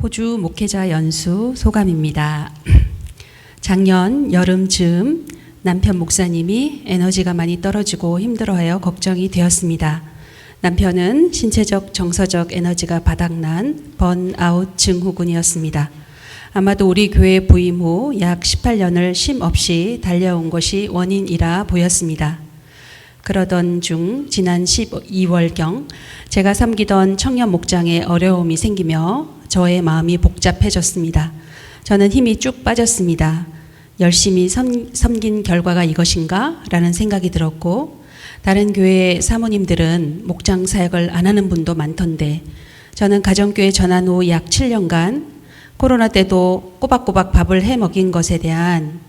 호주 목회자 연수 소감입니다. 작년 여름쯤 남편 목사님이 에너지가 많이 떨어지고 힘들어하여 걱정이 되었습니다. 남편은 신체적, 정서적 에너지가 바닥난 번아웃 증후군이었습니다. 아마도 우리 교회 부임 후 약 18년을 쉼 없이 달려온 것이 원인이라 보였습니다. 그러던 중 지난 12월경 제가 섬기던 청년 목장에 어려움이 생기며 저의 마음이 복잡해졌습니다. 저는 힘이 쭉 빠졌습니다. 열심히 섬긴 결과가 이것인가? 라는 생각이 들었고, 다른 교회 사모님들은 목장 사역을 안 하는 분도 많던데 저는 가정교회 전환 후 약 7년간 코로나 때도 꼬박꼬박 밥을 해 먹인 것에 대한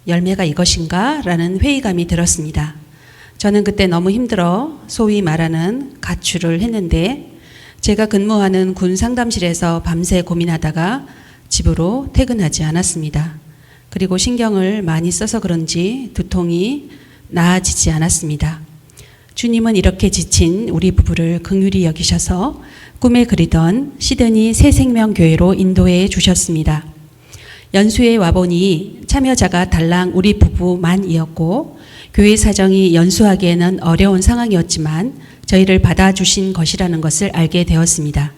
열매가 이것인가? 라는 회의감이 들었습니다. 저는 그때 너무 힘들어 소위 말하는 가출을 했는데, 제가 근무하는 군 상담실에서 밤새 고민하다가 집으로 퇴근하지 않았습니다. 그리고 신경을 많이 써서 그런지 두통이 나아지지 않았습니다. 주님은 이렇게 지친 우리 부부를 긍휼히 여기셔서 꿈에 그리던 시드니 새생명교회로 인도해 주셨습니다. 연수에 와보니 참여자가 달랑 우리 부부만이었고, 교회 사정이 연수하기에는 어려운 상황이었지만 저희를 받아주신 것이라는 것을 알게 되었습니다.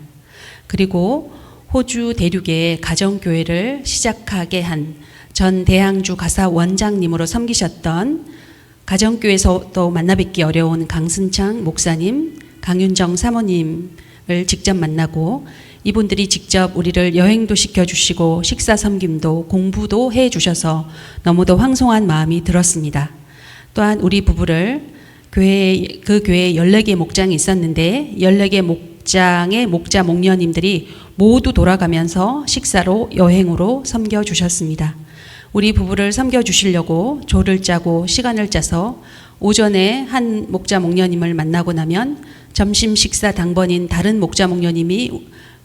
그리고 호주 대륙에 가정교회를 시작하게 한 전 대항주 가사 원장님으로 섬기셨던 가정교회에서도 만나뵙기 어려운 강승창 목사님, 강윤정 사모님을 직접 만나고, 이분들이 직접 우리를 여행도 시켜주시고 식사 섬김도 공부도 해주셔서 너무도 황송한 마음이 들었습니다. 또한 우리 부부를 그 교회에 14개 목장이 있었는데 14개 목장의 목자 목녀님들이 모두 돌아가면서 식사로 여행으로 섬겨주셨습니다. 우리 부부를 섬겨주시려고 조를 짜고 시간을 짜서 오전에 한 목자 목녀님을 만나고 나면 점심 식사 당번인 다른 목자 목녀님이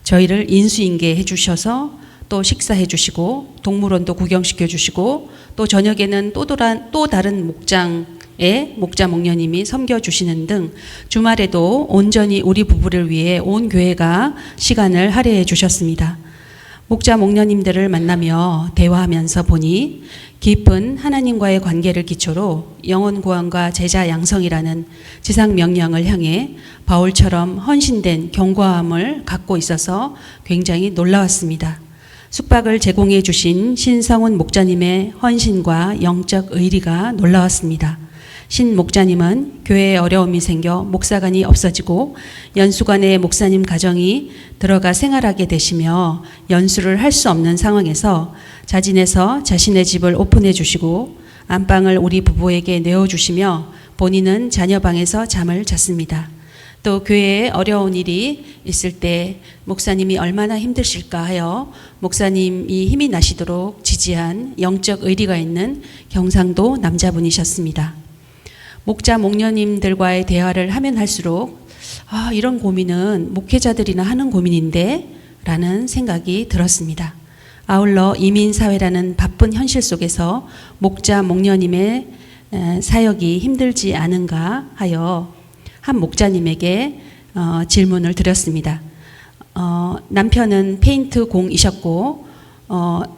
저희를 인수인계 해주셔서 또 식사해 주시고 동물원도 구경시켜 주시고, 또 저녁에는 또 다른 목장의 목자 목녀님이 섬겨주시는 등 주말에도 온전히 우리 부부를 위해 온 교회가 시간을 할애해 주셨습니다. 목자 목녀님들을 만나며 대화하면서 보니 깊은 하나님과의 관계를 기초로 영혼 구원과 제자 양성이라는 지상 명령을 향해 바울처럼 헌신된 견고함을 갖고 있어서 굉장히 놀라웠습니다. 숙박을 제공해 주신 신성훈 목자님의 헌신과 영적 의리가 놀라웠습니다. 신 목자님은 교회에 어려움이 생겨 목사관이 없어지고 연수관에 목사님 가정이 들어가 생활하게 되시며 연수를 할 수 없는 상황에서 자진해서 자신의 집을 오픈해 주시고 안방을 우리 부부에게 내어주시며 본인은 자녀방에서 잠을 잤습니다. 또 교회에 어려운 일이 있을 때 목사님이 얼마나 힘드실까 하여 목사님이 힘이 나시도록 지지한 영적 의리가 있는 경상도 남자분이셨습니다. 목자 목녀님들과의 대화를 하면 할수록 이런 고민은 목회자들이나 하는 고민인데 라는 생각이 들었습니다. 아울러 이민사회라는 바쁜 현실 속에서 목자 목녀님의 사역이 힘들지 않은가 하여 한 목자님에게 질문을 드렸습니다. 남편은 페인트 공이셨고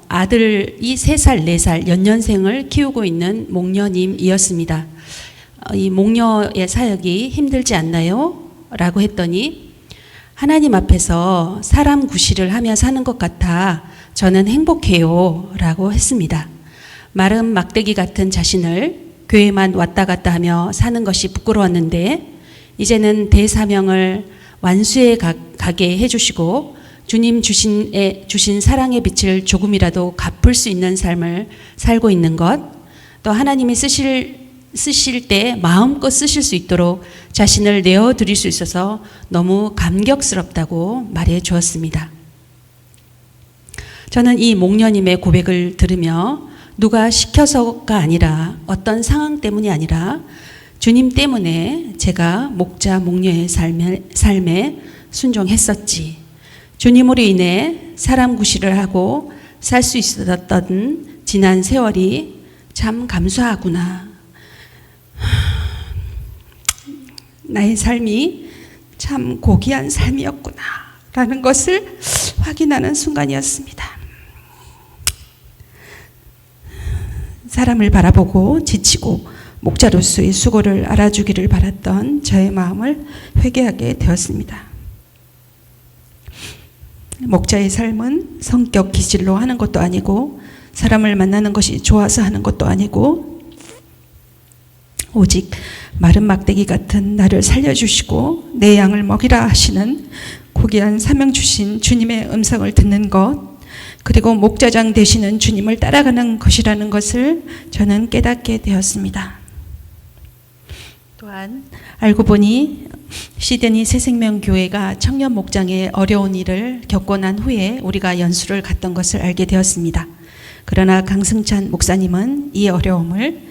아들이 3살, 4살 연년생을 키우고 있는 목녀님이었습니다. 이 목녀의 사역이 힘들지 않나요? 라고 했더니 하나님 앞에서 사람 구실을 하며 사는 것 같아 저는 행복해요 라고 했습니다. 마른 막대기 같은 자신을 교회만 왔다 갔다 하며 사는 것이 부끄러웠는데 이제는 대사명을 완수해 가게 해주시고 주님 주신 사랑의 빛을 조금이라도 갚을 수 있는 삶을 살고 있는 것, 또 하나님이 쓰실 때 마음껏 쓰실 수 있도록 자신을 내어드릴 수 있어서 너무 감격스럽다고 말해 주었습니다. 저는 이 목녀님의 고백을 들으며 누가 시켜서가 아니라 어떤 상황 때문이 아니라 주님 때문에 제가 목자 목녀의 삶에 순종했었지. 주님으로 인해 사람 구실을 하고 살 수 있었던 지난 세월이 참 감사하구나. 나의 삶이 참 고귀한 삶이었구나 라는 것을 확인하는 순간이었습니다. 사람을 바라보고 지치고 목자로서의 수고를 알아주기를 바랐던 저의 마음을 회개하게 되었습니다. 목자의 삶은 성격 기질로 하는 것도 아니고 사람을 만나는 것이 좋아서 하는 것도 아니고 오직 마른 막대기 같은 나를 살려주시고 내 양을 먹이라 하시는 고귀한 사명 주신 주님의 음성을 듣는 것, 그리고 목자장 되시는 주님을 따라가는 것이라는 것을 저는 깨닫게 되었습니다. 또한 알고 보니 시드니 새생명교회가 청년 목장의 어려운 일을 겪고 난 후에 우리가 연수를 갔던 것을 알게 되었습니다. 그러나 강승찬 목사님은 이 어려움을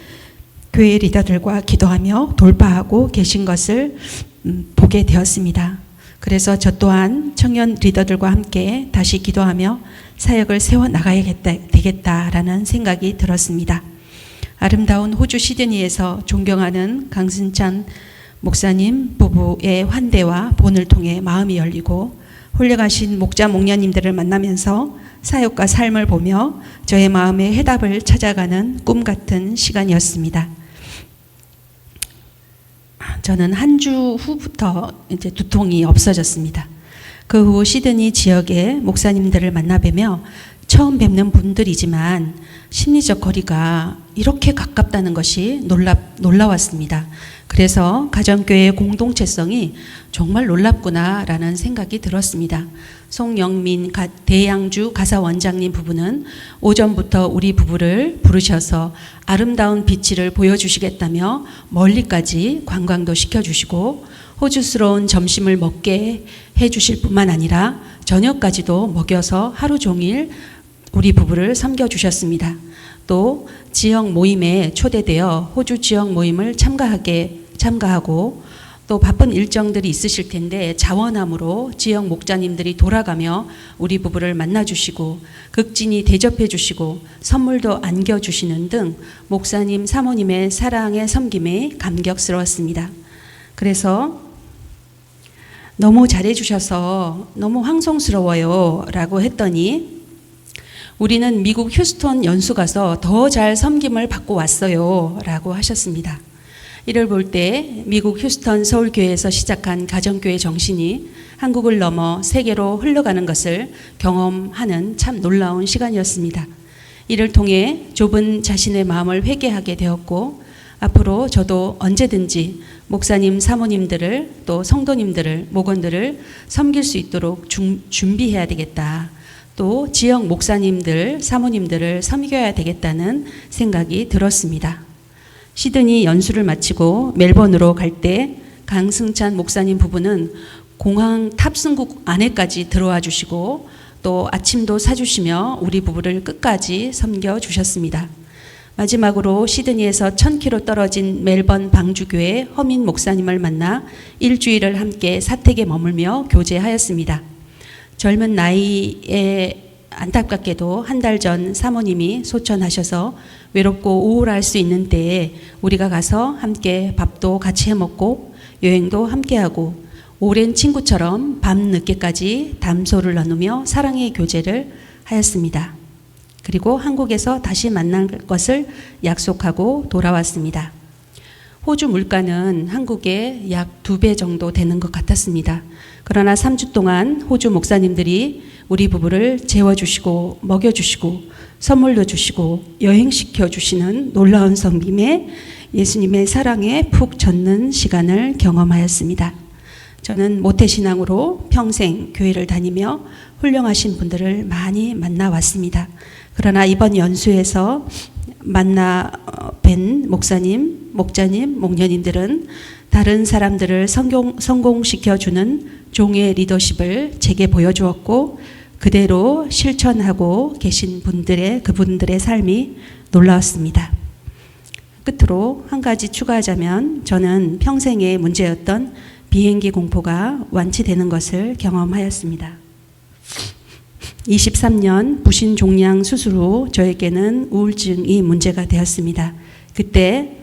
교회 리더들과 기도하며 돌파하고 계신 것을 보게 되었습니다. 그래서 저 또한 청년 리더들과 함께 다시 기도하며 사역을 되겠다라는 생각이 들었습니다. 아름다운 호주 시드니에서 존경하는 강승찬 목사님 부부의 환대와 본을 통해 마음이 열리고 훌륭하신 목자 목녀님들을 만나면서 사역과 삶을 보며 저의 마음의 해답을 찾아가는 꿈 같은 시간이었습니다. 저는 한 주 후부터 이제 두통이 없어졌습니다. 그 후 시드니 지역의 목사님들을 만나뵈며 처음 뵙는 분들이지만 심리적 거리가 이렇게 가깝다는 것이 놀라웠습니다. 그래서 가정교회의 공동체성이 정말 놀랍구나라는 생각이 들었습니다. 송영민 대양주 가사원장님 부부는 오전부터 우리 부부를 부르셔서 아름다운 비치를 보여주시겠다며 멀리까지 관광도 시켜주시고 호주스러운 점심을 먹게 해주실 뿐만 아니라 저녁까지도 먹여서 하루 종일 우리 부부를 섬겨주셨습니다. 또 지역 모임에 초대되어 호주 지역 모임을 참가하고 또 바쁜 일정들이 있으실 텐데 자원함으로 지역 목자님들이 돌아가며 우리 부부를 만나주시고 극진히 대접해주시고 선물도 안겨주시는 등 목사님 사모님의 사랑의 섬김에 감격스러웠습니다. 그래서 너무 잘해주셔서 너무 황송스러워요 라고 했더니 우리는 미국 휴스턴 연수 가서 더 잘 섬김을 받고 왔어요 라고 하셨습니다. 이를 볼 때 미국 휴스턴 서울교회에서 시작한 가정교회 정신이 한국을 넘어 세계로 흘러가는 것을 경험하는 참 놀라운 시간이었습니다. 이를 통해 좁은 자신의 마음을 회개하게 되었고 앞으로 저도 언제든지 목사님, 사모님들을 또 성도님들을, 목원들을 섬길 수 있도록 준비해야 되겠다. 또 지역 목사님들, 사모님들을 섬겨야 되겠다는 생각이 들었습니다. 시드니 연수를 마치고 멜번으로 갈 때 강승찬 목사님 부부는 공항 탑승국 안에까지 들어와 주시고 또 아침도 사주시며 우리 부부를 끝까지 섬겨주셨습니다. 마지막으로 시드니에서 1000km 떨어진 멜번 방주교회 허민 목사님을 만나 일주일을 함께 사택에 머물며 교제하였습니다. 젊은 나이에 안타깝게도 한 달 전 사모님이 소천하셔서 외롭고 우울할 수 있는 때에 우리가 가서 함께 밥도 같이 해먹고 여행도 함께하고 오랜 친구처럼 밤늦게까지 담소를 나누며 사랑의 교제를 하였습니다. 그리고 한국에서 다시 만날 것을 약속하고 돌아왔습니다. 호주 물가는 한국의 약 2배 정도 되는 것 같았습니다. 그러나 3주 동안 호주 목사님들이 우리 부부를 재워주시고 먹여주시고 선물도 주시고 여행시켜 주시는 놀라운 섬김에 예수님의 사랑에 푹 젖는 시간을 경험하였습니다. 저는 모태신앙으로 평생 교회를 다니며 훌륭하신 분들을 많이 만나왔습니다. 그러나 이번 연수에서 만나 뵌 목사님, 목자님, 목녀님들은 다른 사람들을 성공시켜주는 종의 리더십을 제게 보여주었고 그대로 실천하고 계신 그분들의 삶이 놀라웠습니다. 끝으로 한 가지 추가하자면 저는 평생의 문제였던 비행기 공포가 완치되는 것을 경험하였습니다. 23년 부신 종양 수술 후 저에게는 우울증이 문제가 되었습니다. 그때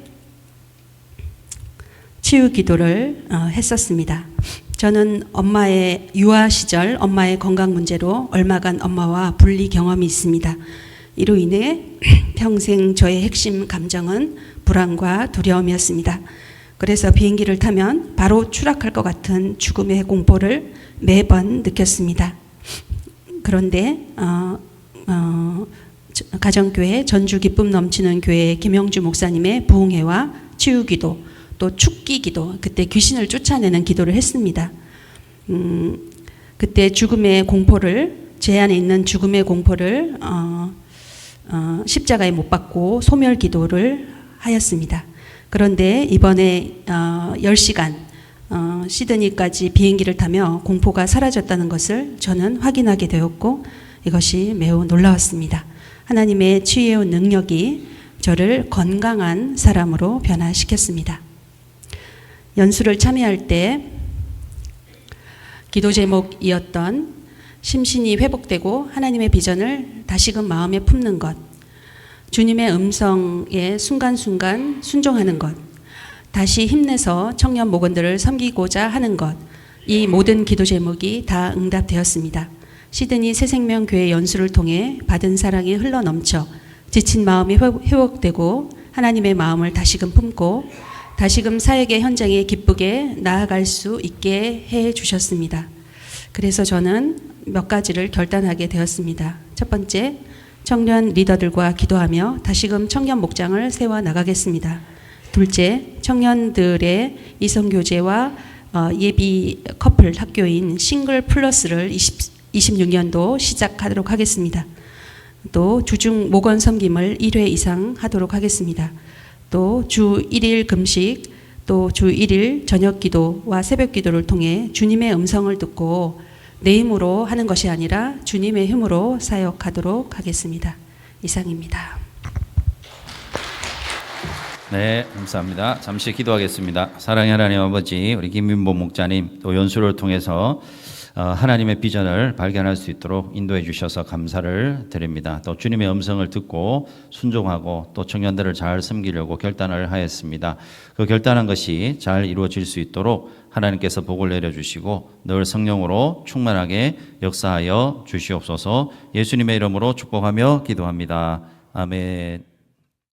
치유 기도를 했었습니다. 저는 엄마의 유아 시절 엄마의 건강 문제로 얼마간 엄마와 분리 경험이 있습니다. 이로 인해 평생 저의 핵심 감정은 불안과 두려움이었습니다. 그래서 비행기를 타면 바로 추락할 것 같은 죽음의 공포를 매번 느꼈습니다. 그런데 가정교회 전주 기쁨 넘치는 교회 김영주 목사님의 부흥회와 치유기도 또 축기기도, 그때 귀신을 쫓아내는 기도를 했습니다. 그때 죽음의 공포를, 제 안에 있는 죽음의 공포를 십자가에 못 박고 소멸 기도를 하였습니다. 그런데 이번에 10시간 시드니까지 비행기를 타며 공포가 사라졌다는 것을 저는 확인하게 되었고, 이것이 매우 놀라웠습니다. 하나님의 치유의 능력이 저를 건강한 사람으로 변화시켰습니다. 연수를 참여할 때 기도 제목이었던 심신이 회복되고 하나님의 비전을 다시금 마음에 품는 것, 주님의 음성에 순간순간 순종하는 것, 다시 힘내서 청년 목원들을 섬기고자 하는 것, 이 모든 기도 제목이 다 응답되었습니다. 시드니 새생명교회 연수를 통해 받은 사랑이 흘러넘쳐 지친 마음이 회복되고 하나님의 마음을 다시금 품고 다시금 사역의 현장에 기쁘게 나아갈 수 있게 해 주셨습니다. 그래서 저는 몇 가지를 결단하게 되었습니다. 첫 번째, 청년 리더들과 기도하며 다시금 청년 목장을 세워 나가겠습니다. 둘째, 청년들의 이성교제와 예비 커플 학교인 싱글 플러스를 26년도 시작하도록 하겠습니다. 또 주중 목원 섬김을 1회 이상 하도록 하겠습니다. 또 주 1일 금식, 또 주 1일 저녁 기도와 새벽 기도를 통해 주님의 음성을 듣고 내 힘으로 하는 것이 아니라 주님의 힘으로 사역하도록 하겠습니다. 이상입니다. 네, 감사합니다. 잠시 기도하겠습니다. 사랑의 하나님 아버지, 우리 김민보 목자님 또 연수를 통해서 하나님의 비전을 발견할 수 있도록 인도해 주셔서 감사를 드립니다. 또 주님의 음성을 듣고 순종하고 또 청년들을 잘 섬기려고 결단을 하였습니다. 그 결단한 것이 잘 이루어질 수 있도록 하나님께서 복을 내려주시고 늘 성령으로 충만하게 역사하여 주시옵소서. 예수님의 이름으로 축복하며 기도합니다. 아멘.